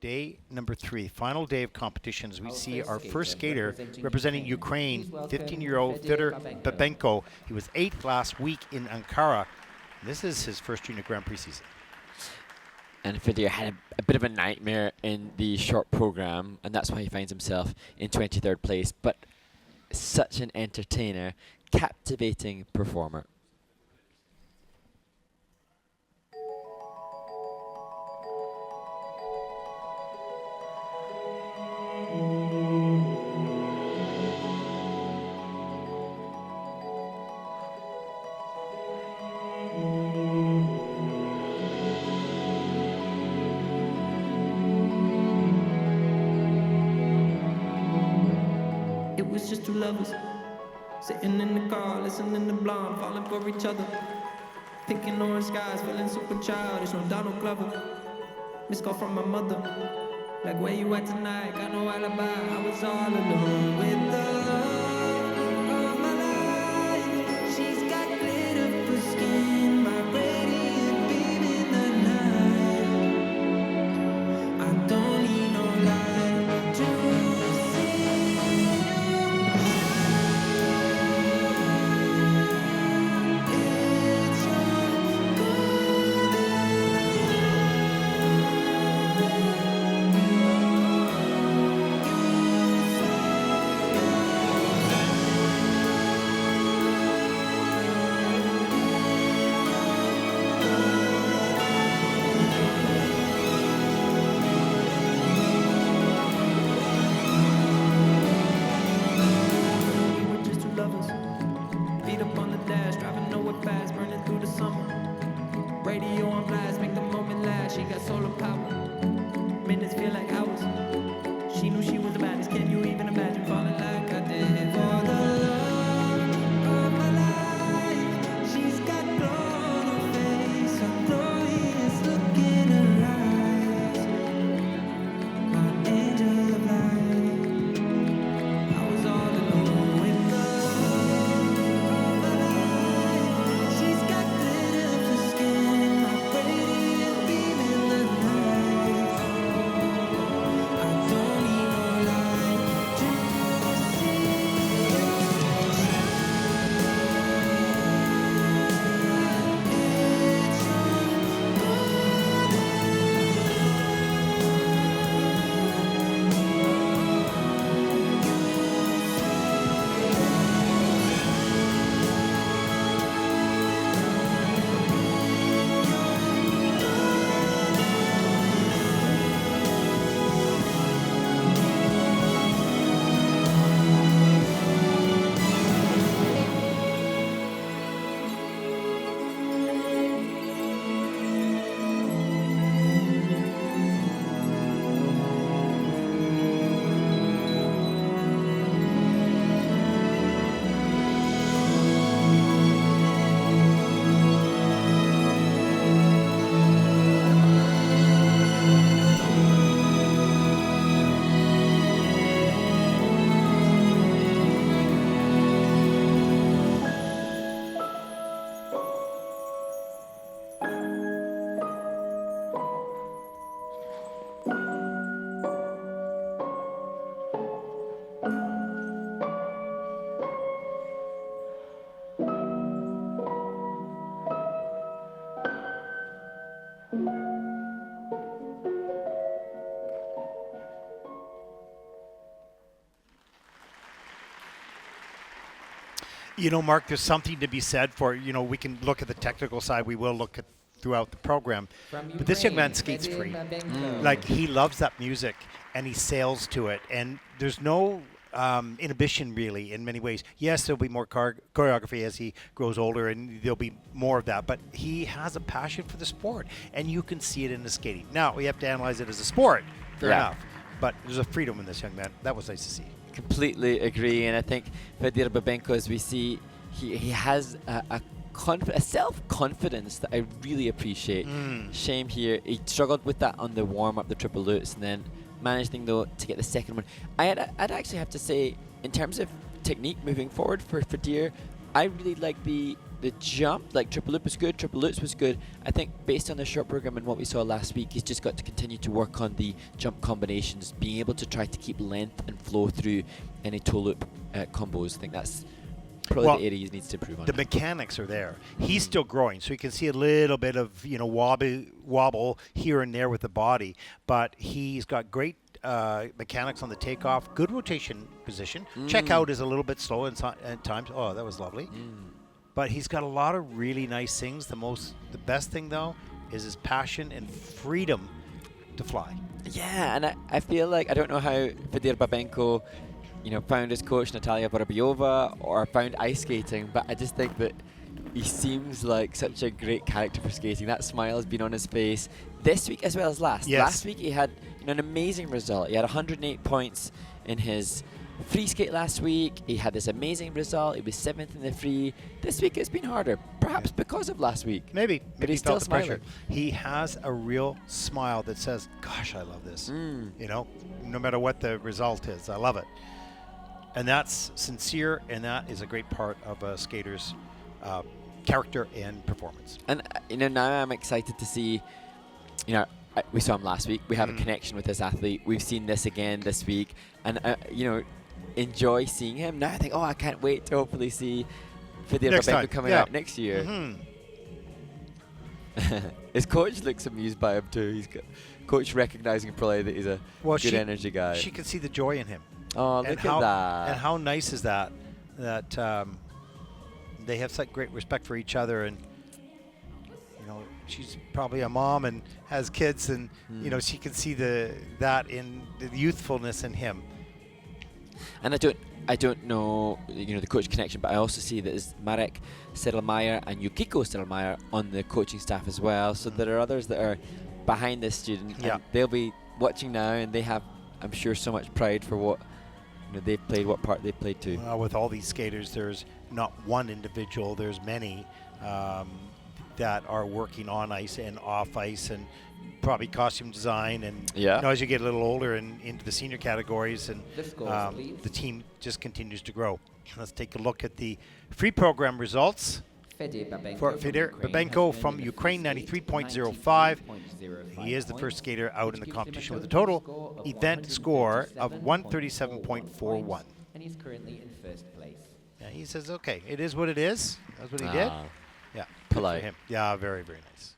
day number 3, final day of competitions. We see our first skater representing Ukraine, 15-year-old Fedir BABENKO. He was 8th last week in Ankara. This is his first junior Grand Prix season. And Fedir had a bit of a nightmare in the short program, and that's why he finds himself in 23rd place. But such an entertainer, captivating performer. It was just two lovers sitting in the car, listening to Blonde, falling for each other. Pink and orange skies, feeling super childish. No Donald Glover. Missed call from my mother. Like, where you at tonight? Got no alibi. I was all alone with the love of my life. She's got glitter for skin, my radiant beam in the night. I don't need no light to You know, Mark, there's something to be said for, we can look at the technical side. We will look at throughout the program. But this young man skates free. Like, he loves that music, and he sails to it. And there's no inhibition, really, in many ways. Yes, there'll be more choreography as he grows older, and there'll be more of that. But he has a passion for the sport, and you can see it in the skating. Now, we have to analyze it as a sport. Fair enough. But there's a freedom in this young man. That was nice to see. Completely agree, and I think Fedir BABENKO, as we see, he has a self-confidence that I really appreciate. Shame here, he struggled with that on the warm-up, the triple lutz, and then managing though to get the second one. I'd actually have to say, in terms of technique moving forward for Fedir, I really like the the jump, like triple loop was good, triple loops was good. I think based on the short program and what we saw last week, he's just got to continue to work on the jump combinations, being able to try to keep length and flow through any toe loop combos. I think that's probably the area he needs to improve on. The mechanics are there. He's still growing, so you can see a little bit of wobble here and there with the body, but he's got great mechanics on the takeoff, good rotation position. Check out is a little bit slow at times. Oh, that was lovely. But he's got a lot of really nice things. The best thing though is his passion and freedom to fly. Yeah, and I feel like, I don't know how Fedir Babenko, found his coach Natalia Vorobyova or found ice skating, but I just think that he seems like such a great character for skating. That smile has been on his face this week as well as last. Yes. Last week he had an amazing result. He had 108 points in his free skate last week. He had this amazing result. He was 7th in the free. This week it's been harder, perhaps because of last week. Maybe But he's he felt still the pressure. smiling. He has a real smile that says, gosh, I love this. No matter what the result is, I love it. And that's sincere, and that is a great part of a skater's character and performance. And now I'm excited to see, we saw him last week. We have a connection with this athlete. We've seen this again this week, and enjoy seeing him. Now I think, I can't wait to hopefully see Fedir Babenko coming out next year. His coach looks amused by him too. He's got coach recognizing probably that he's a good energy guy. She can see the joy in him. Oh, look at that! And how nice is that? That they have such great respect for each other, and she's probably a mom and has kids, and she can see that in the youthfulness in him. And I don't know the coach connection, but I also see that there's Marek Sedlmeyer and Yukiko Sedlmeyer on the coaching staff as well. So there are others that are behind this student. Yeah. And they'll be watching now, and they have, I'm sure, so much pride for what they've played, what part they've played too. With all these skaters, there's not one individual. There's many that are working on ice and off ice, and probably costume design, and as you get a little older and into the senior categories, and the team just continues to grow. Let's take a look at the free program results. For Fedir Babenko from Ukraine, 93.05. He is the first skater out in the competition with a total event score of 137.41. And he's currently in first place. Yeah, he says, okay, it is what it is. That's what he did. Yeah. Polite. Good for him. Yeah, very, very nice.